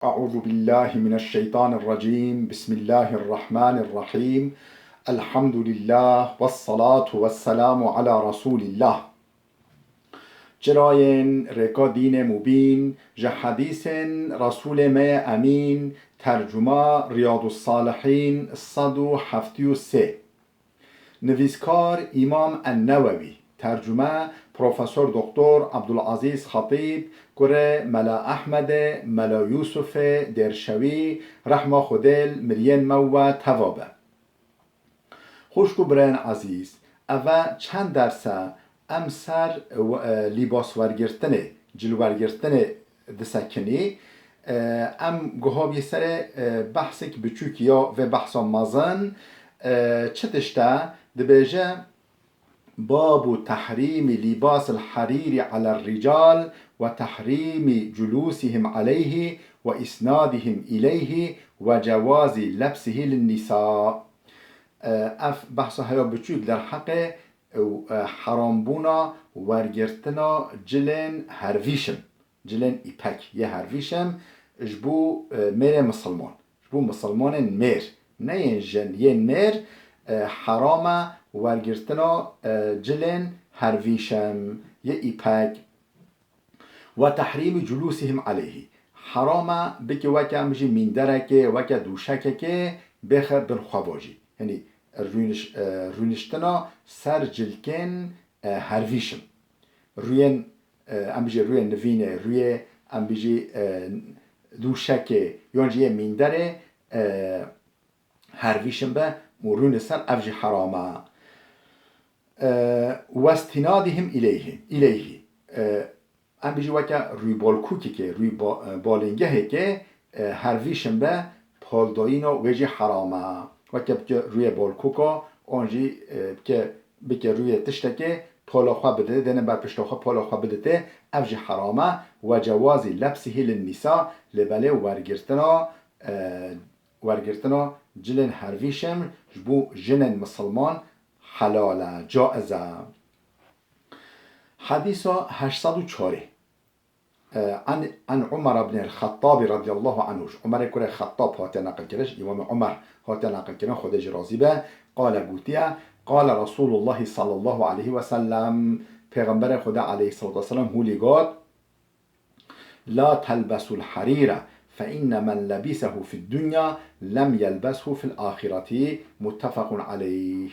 أعوذ بالله من الشيطان الرجيم بسم الله الرحمن الرحيم الحمد لله والصلاة والسلام على رسول الله جراين ركا دين مبين حديث رسول ما أمين ترجمة رياض الصالحين الصدو حفتيو سه نویسکار امام النووی، ترجمه پروفسور دکتر عبدالعزیز خطیب، گره ملا احمد ملا یوسف درشوی رحمه خودل مرین مو توابه. خوشگو برین عزیز، اوه چند درسه ام سر لیباس ورگرتنه جلو ورگرتنه دسکنی ام گوهابی سر بحثک بچوکیا و بحثا مزن چه تشته دبيجا باب تحريم لباس الحرير على الرجال وتحريم جلوسهم عليه وإسنادهم إليه وجواز لبسه للنساء. اف بحث هيا بچوك در حق حرام بونا ورگرتنا جلن هرویشم جلن ایپک یه هرویشم جبو مير مسلمان جبو مسلمان مير نه ين جن ين مير حرام ورگرتنا جلن هرویشم یه ایپک و تحریم جلوسهم علیه حرام بکه وکه مجی میندرکه وکه دوشکه بخ بنخواجی یعنی رونشتنا سر جلکن هرویشم روی ام بجی روی نوینه روی ام بجی دوشکه یعنی میندره هرویشم به مرون سر افج حرامه و استنادهم الیه ام بجی وکه روی بالکوکی که روی بالنگه که هرویشم به پالدایینا وجه حرامه وکه روی بالکوکا آنجی که بکه روی تشتکه پالاخوا بده دنه بر پشتاخوا پالاخوا بده افج حرامه و جواز لبسه للنساء لبله ورگرتنا جلن هرویشم جبو جنن مسلمان حلاله جائزه. حديث 804 عن عمر بن الخطاب رضي الله عنه. عمر كره خطاب هاتي نقل كرش امام عمر هاتي نقل كرش خودش راضي به قال بوتيا قال رسول الله صلى الله عليه وسلم پیغمبر خدا علیه الصلاة والسلام هولی گاد لا تلبسوا الحرير فإن من لبسه في الدنيا لم يلبسه في الآخرة متفق عليه.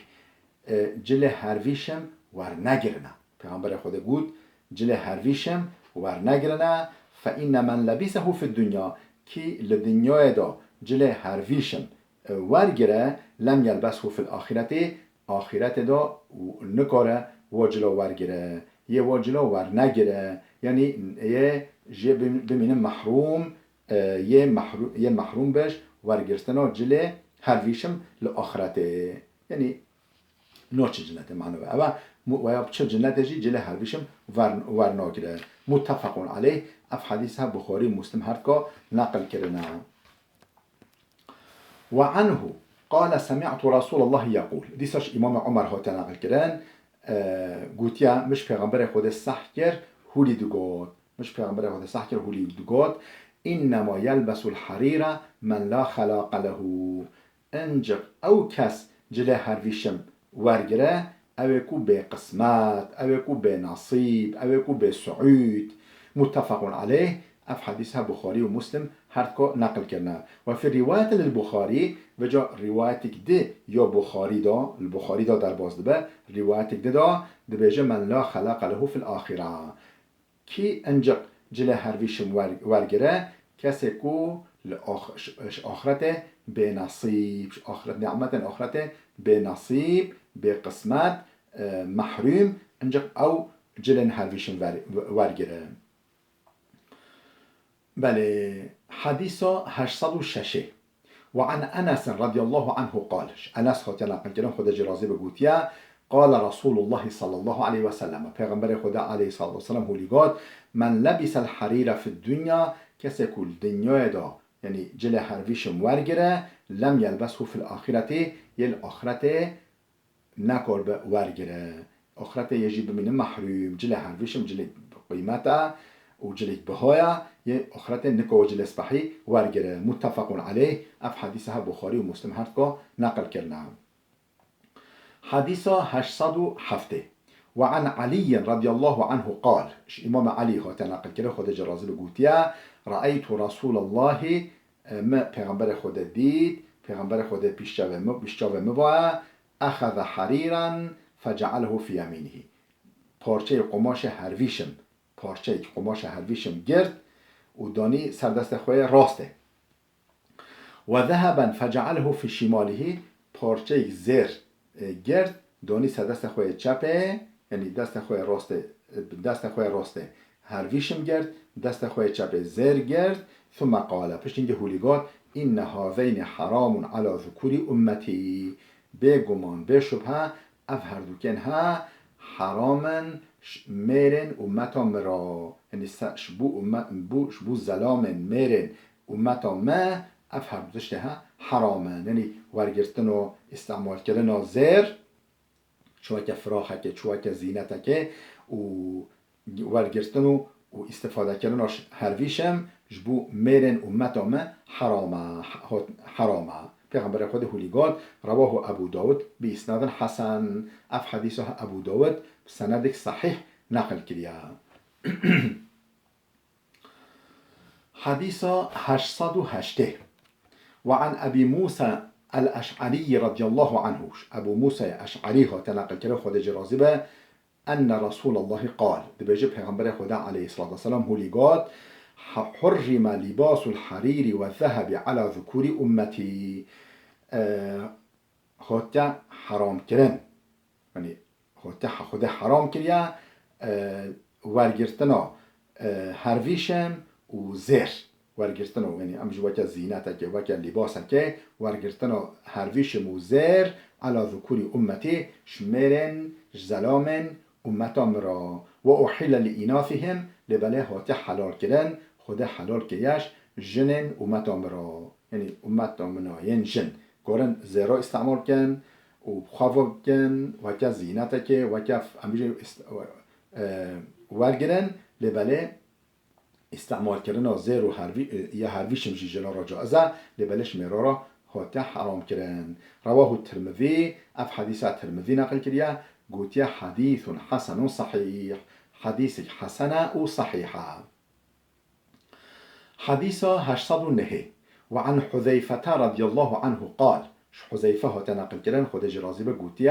جل هرویشم ور نگرنه پیغمبر خدا گود جل هرویشم ور نگرنه فإن من لبسه في الدنيا کی لدنیای دا جل هرویشم ورگره لم يلبسه في الآخرة آخرت دا نکاره واجلا ورگره یه واجلا ور نگره یعنی یه بمینه محروم یه محروم بش ورگرتنا جل هرویشم لآخرته یعنی نوچه جنته معنی و یا چه جنته جل هرویشم ور ناگره متفق علیه. اف حدیث ها بخاری مسلم هر کا نقل کرده. و عنه قال سمعت رسول الله يقول دیساش امام عمر هاته نقل کردن گوتیا مش پیغمبر خود صح کرد هولی دوگاد مش پیغمبر خود صح کرد هولی دوگاد انما يلبس الحرير من لا خلاق له انجق او کس جل هرویشم ورگره اوکو به قسمت اوکو به نصیب اوکو به سعود متفق علیه. اف حدیث ها بخاری و مسلم هر کا نقل کرده و فی روایت للبخاری و جا روایتک ده یا بخاری دا البخاری دا در باز ده روایتک ده دا بیجه من لا خلق له فی الاخره کی انجق جل هرویشم ورگره کسی کو آخرت به نصیب آخرت نعمت آخرت به نصیب به قسمت محروم انجق او جلن هرویشم ورگره. بله. حديث 806 وعن أنس رضي الله عنه قال أنس خاطر نقل كلام خدا جرازي بقوتيا قال رسول الله صلى الله عليه وسلم پیغمبر خدا عليه الصلاة والسلام هولي قال من لبس الحرير في الدنيا كسي كل دنيا دا يعني جل هرويشم ورگره لم يلبسه في الآخرة يل آخرته نكور ورگره آخرته يجيب من محروم جل هرويشم جل قيمته و جل بهايا یه آخرت نکو جلس بحی ورگره متفق علیه. اف حدیث ها بخاری و مسلم هر که نقل کردن. حديث 807 وعن علي رضي الله عنه قال إمام علي هو تناقل كده خود جرازي بقوتيا رأيت رسول الله ما پیغمبر خود دید پیغمبر خود پیشجاو مبا اخذ حریرا فجعله في يمينه پارچه قماش هرویشم گرد و دانی سردست خوی راسته و ذهبا فجعله في شماله پارچه زر گرد دانی سردست خوی چپه یعنی دست خوی راسته هرویشم گرد دست خوی چپه زر گرد ثم قال پشت اینکه هولیگات این هذین حرام على ذکور امتی بگمان بشبه اف هر دوکن ها حرامن میرن امتام را یعنی شبو زلامن میرن امتام ما اف هر دوشته ها حرامن یعنی ورگرتن و استعمال کردن زر چوکه فراخه که چوکه زینته که و ورگرتن و استفاده کردن هرویشم جبو میرن امتام حرامه پیغمبر خود هولیگاد رواه ابو داود به اسناد حسن اف حدیث ابو داود سند صحیح نقل کرده. حديث 808 وعن أبي موسى الأشعري رضي الله عنه أبو موسى الأشعري تنقل كده خود جرازبه أن رسول الله قال دبجب پیغمبر خدا عليه الصلاة والسلام هولیگاد حرم لباس الحرير والذهب على ذكور أمتي خودتا حرام کرن یعنی خودتا حرام کریا ورگرتنا هرویشم و زر ورگرتنا یعنی امج وکه زینته که وکه لباسه که ورگرتنا هرویشم و زر على ذكور أمتي شمرن زلامن امتام را و احل لإناثهم لبله هاتی حلال کردن خود حلال کریش جنن امتام را یعنی امتام ناین جن گورن زیرا استعمال کن و خواب کن وکه زینته که وکه امیجه ورگرن لبله استعمال کردن زیر و یا هرویشم جیجنا را جائزه لبلش مرا را هاتی حرام کردن. رواه الترمذي اف حدیث الترمذي نقل کریه قلت حديث حسن صحيح حديث حسن وصحيحة. حديث 809 وعن حذيفة رضي الله عنه قال حذيفة تنقل كلام خد جرازي قلت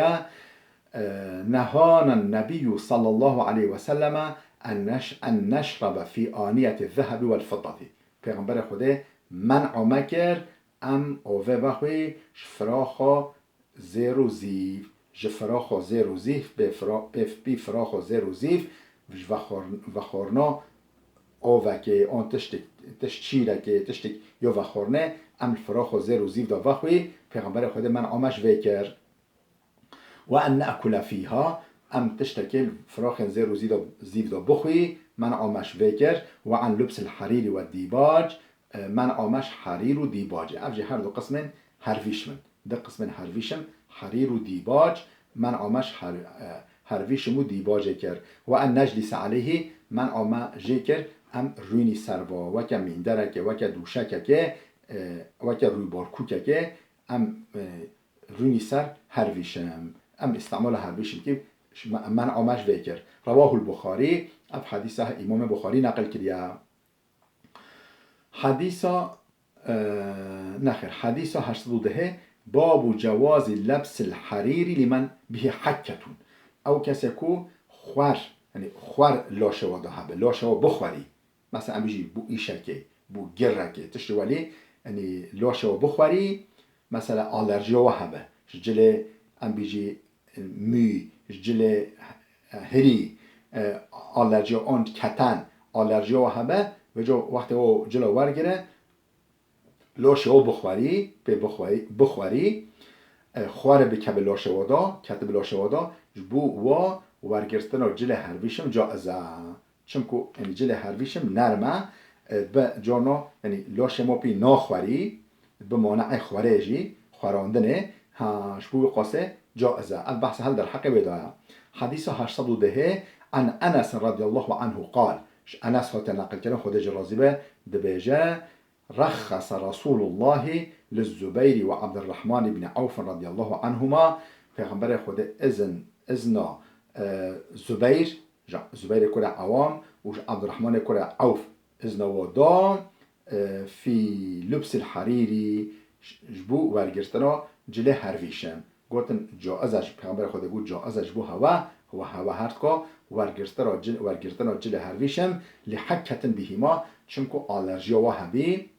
نهانا النبي صلى الله عليه وسلم أن نشرب في آنية الذهب والفضة پیغمبر خدا منع مكر ام اوه بخوی فراخا زیرو زیف جفراخ زیر و زیف بی فراخ زیر و زیف و خورنا آوه که آن تشت چیره که تشت یا و خورنه ام فراخ زیر و زیف دا وخوی پیغمبر خود من آمش ویکر و ان نأکل فیها ام تشت که فراخ زیر و زیف دا بخوی من آمش ویکر و عن لبس الحریر و دیباج من آمش حریر و دیباج افجه هر دو قسم هرویش من ده قسم هرویشم حریر و دیباج من آمش هرویشم و دیباج کرد و ان نجلس علیه من آما جکر ام روینی سربا وکه میندرکه وکه دوشکه وکه روی بارکوکه که ام روینی سر هرویشم ام استعمال هرویشم که من آمش ویکر. رواه البخاری اب حدیث امام بخاری نقل کرده. حدیث 810 باب جواز لبس الحرير لمن به حکتون او کسی که خور لاشه و دهبه لاشه و بخوری مثلا بیجی بو ایشکه بو گرکه تشتی ولی یعنی لاشه و بخوری مثلا آلرژی و هبه جل ام بیجی می جل هری آلرژی آن کتن آلرژی و هبه و جو وقتی او جلو ورگره لاشه و بخوری به بخوری خواره به کب لاشه وادا کتب لاشه وادا جبو و ورگرستن جل هرویشم جائزه چونکو یعنی جل هرویشم نرمه به جانا یعنی لاشه ما پی ناخوری به مانع خورجی خوراندنه ها شبو قاسه جائزه. البحث هل در حق بدايه. حديث 810 عن انس رضي الله عنه قال انس هات نقل کردن خودش راضی به دبیجه رخص رسول الله للزبير وعبد الرحمن بن عوف رضي الله عنهما پیغمبر خود اذن زبير كره عوام و عبد الرحمن كره عوف اذن ودا في لبس الحريري جبو ورگرتنا جله هرویشم گفتن جائزش پیغمبر خود گفت جائزش بو هوا هرت کو ورگرتنا جله هرویشم لحکتن بهما چونکو آلرژی و هبی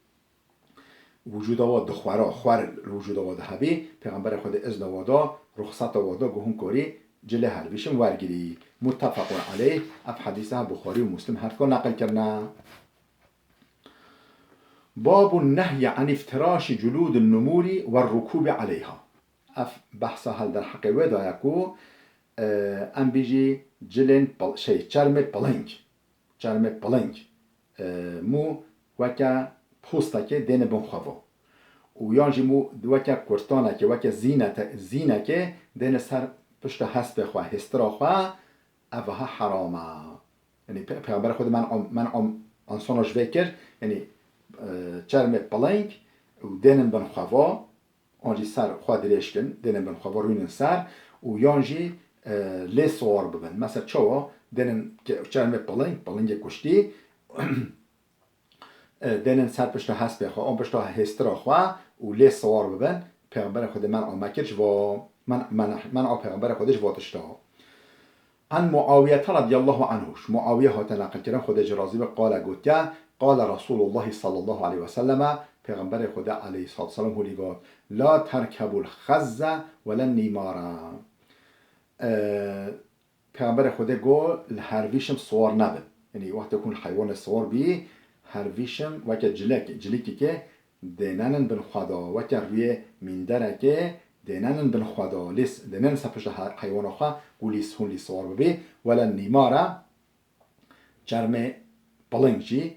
وجود آواد خور وجود آواد هبی پیغمبر خود اذن وادا رخصت وادا گهون کاری جله هرویشم ورگیری متفق علیه اف حدیثه بخاری و مسلم هر کو نقل کرنا. باب النهي عن افتراش جلود النمور والركوب عليها اف بحث هل در حقی ودا یکو ام بیجی جلن چرم پلنگ مو وکا پوستا که دین بنخوا و یانجی مو وکا کرتانا که وکا زینه که دین سر پشت هست بخوا هسترا خوا اوها حرامه. یعنی پیغمبر خود من انسانش وکر یعنی چرم پلنگ و دینن بنخوا آنجی سر خوا دریش کن دینن بنخوا روینن سر و یانجی لی سوار ببن مثلا چوا دینن چرم پلنگ کشتی دینن سر پشت هست بخوا آن پشت هسترا خوا و لی سوار ببن پیغمبر خود من آمکرش و من پیغمبر خودش واتشتا. عن معاویه رضی الله عنه معاویه ها تنقل کردن خودش راضی به قال گوتیا قال رسول الله صلی الله علیه و سلم پیغمبر خدا علیه الصلاه والسلام هولی گفت لا ترکبوا الخز ولا النمار پیغمبر خدا گفت هرویشم سوار نبن یعنی وقتی کن حیوان سوار بی هرویشم وقتی جلیکی که دینن بن خدا وقتی روی میندره که دینن بن خدا دینن سپشت حیوان خواه گولیس هون لی سوار بی ولا النمار چرم پلنگی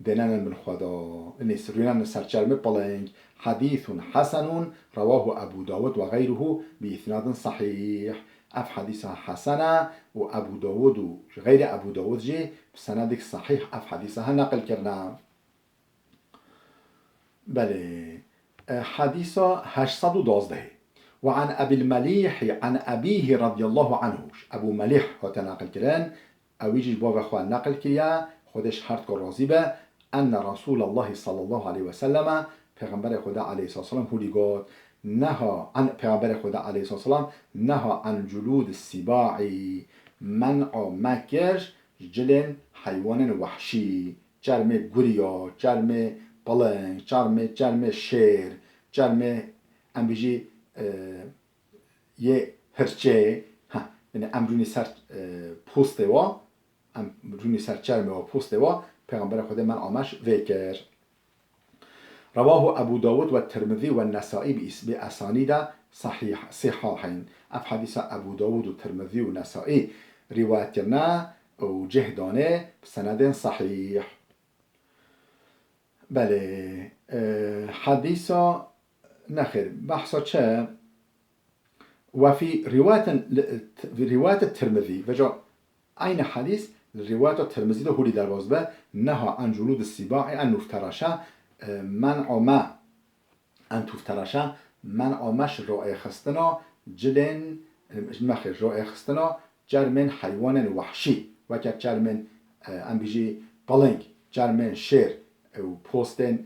دینن من خدا نیست رویان سرچرم پلنگ حدیث حسن رواه ابو داود و غیره بإسناد صحیح اف حدیث حسنه و ابو داود و غیر ابو داود جی بسند صحیح اف حدیث ها نقل کرنا. بله حدیث 812 و عن ابي المليح عن ابيه رضي الله عنه ابو مليح ها تنقل کرن اویجی باب خواه نقل کریا خودش هرد که راضی به ان رسول الله صلی الله علیه و سلم پیغمبر خدا علیه السلام هولی گفت پیغمبر خدا علیه السلام نها عن جلود السباع منع مکرش جلن حیوان وحشی چرم گریا چرم پلنگ چرم شیر چرم انبیجی یه هرچه یعنی امرونی سر پوسته و امرونی سر چرمه و پوسته و پیغمبر خود من آمش ویکر. رواه ابو داود و ترمذی و نسائی باسانید صحاحین اف حدیث ابو داود و ترمذی و نسائی روایت کرنا و جهدانه بسند صحیح. بله حدیث نخیر بحثا چه وفي رواية الترمذي وجاء أين حديث رواية الترمذي ده هولي در بازبه نهى عن جلود السباع أن نفترشه منع ما أن تفترشه منع مش رائع خستنا جلن مخير رائع خستنا جرمن حيوان وحشي وكا جرمن أم بيجي بلنگ جرمن شير و پوستن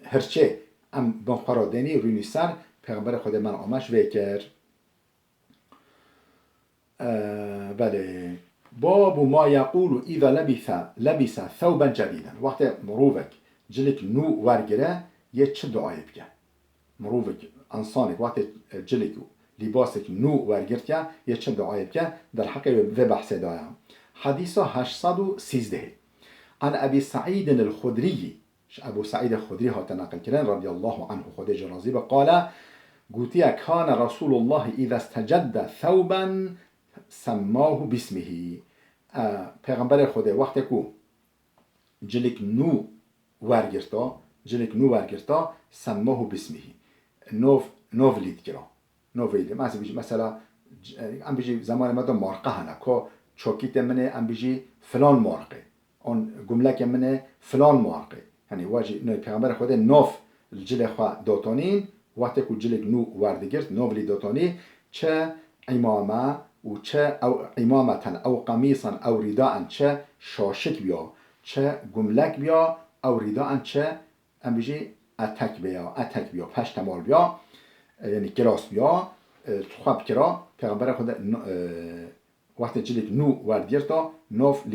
هرچه أم بنخورا ديني رويني سر پیغمبر خود من آمش ویکر. بله باب ما يقول إذا لبس ثوبا جديدا وقت مروفك جلك نو ورگره یه چه دعای بگه مروفك انسانك وقت جلك لباسك نو ورگرت یه چه دعای بگه در حق و بحث دعای. حديث 813 عن أبي سعيد الخدري ابو سعيد الخدري ها تنقل كرن رضي الله عنه خود جرازي قال قوتي كان رسول الله إذا استجد ثوبا سماه باسمه پیغمبر خدا وقتی که جلک نو ورگرتا سماه باسمه نوف لید کرا مثلا ام بیجی زمان ما دا مارقه هنه که چوکیت منه ام بجی فلان مارقه اون گملک منه فلان مارقه یعنی واجی نه پیغمبر خود نوف الجل خوا دوتانین وقتی که جلگ نو وردگرد نوبلی دوتانی چه امامه و چه او امامتن او قمیصا او رداء چه شاشک بیا چه گملک بیا او رداء چه ام بجی اتک بیا پشتمال بیا یعنی کراس بیا خواب کرا پیغمبر خود وقتی جلگ نو وردگرد نوف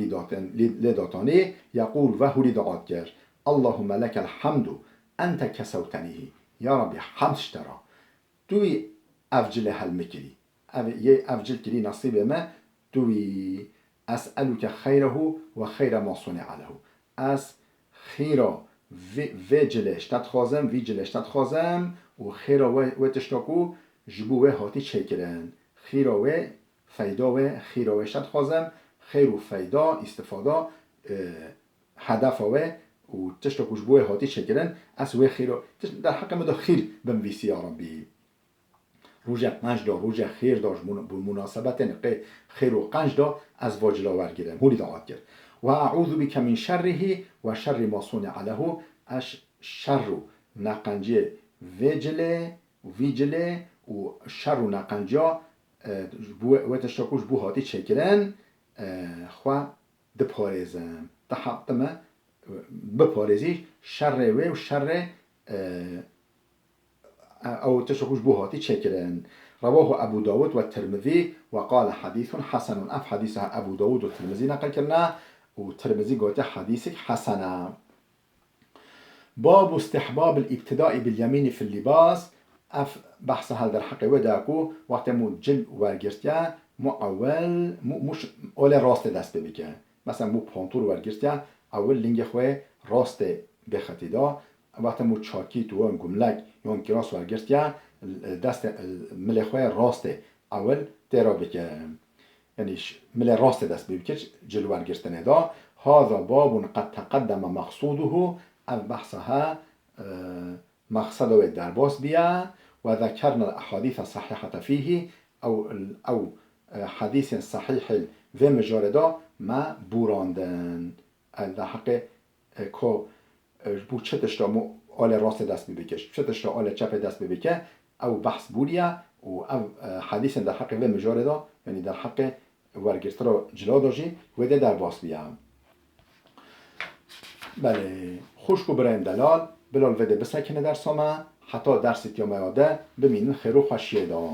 لیداتانی یقول و هوری دعات کرد اللهم لك الحمد انت كسوتنيه یا ربی حمدش ترا توی افجل حل میکری یه افجل کری نصیب ما توی اسألك خیره و خیر ما صنع له از خیره و جلش تتخوازم وی جلش تتخوازم و خیره و تشتاکو جبوه هاتی چکرن خیره و فیدا و خیره و تتخوازم خیر و فیدا استفاده هدف و تشتاكوش بوه هاتي شكرن اسوي خير در حق مدى خير بمويسي يا ربي روجه قنج دا روجه خير داش بمناسبة نقي خير و قنج دا از واجلا ورگیرم هولی دعات کرد و اعوذ بك من شره و شر ما صنع له اش شر نقنجه ویجله و شر نقنجه و تشتاكوش بوه هاتي شكرن خوا دپاريزم تحطمه بپارزیش شر و شر او تشخوش بوهاتي تشكرن رواه ابو داود والترمذي وقال حديث حسن اف حديثها ابو داود والترمذي نقل كرنا والترمذي قلت حديثك حسنا باب استحباب الابتداء باليمين في اللباس اف بحث هذا در حق وداكو وقت مو جل ورگرتیا مو اول مش اول راست دست ببکه مثلا مو پانتور ورگرتیا اول لنگ خواه راست بخطی دا وقتی مو چاکی تو اون گملک یا اون کراس ورگرتیا دست مل خواه راست اول تیرا بکه یعنی مل راست دست بکه جلو ورگرتنه دا هذا باب قد تقدم مقصوده البحثها مقصده در باس بیا و ذكرنا الاحاديث الصحيحة فيه او حديث صحيح و مجارده ما بوراندن در حق که بو چتش را آل راست دست ببکش چتش را آل چپ دست ببکه او بحث بوریا و او حدیث در حق و مجارده یعنی در حق ورگرست را جلا داشی و ده در باس بیام بله خوشکو برایم دلال بلال وده بسکنه در سامه حتی درس تیامه آده بمینن خیرو خوشیه دا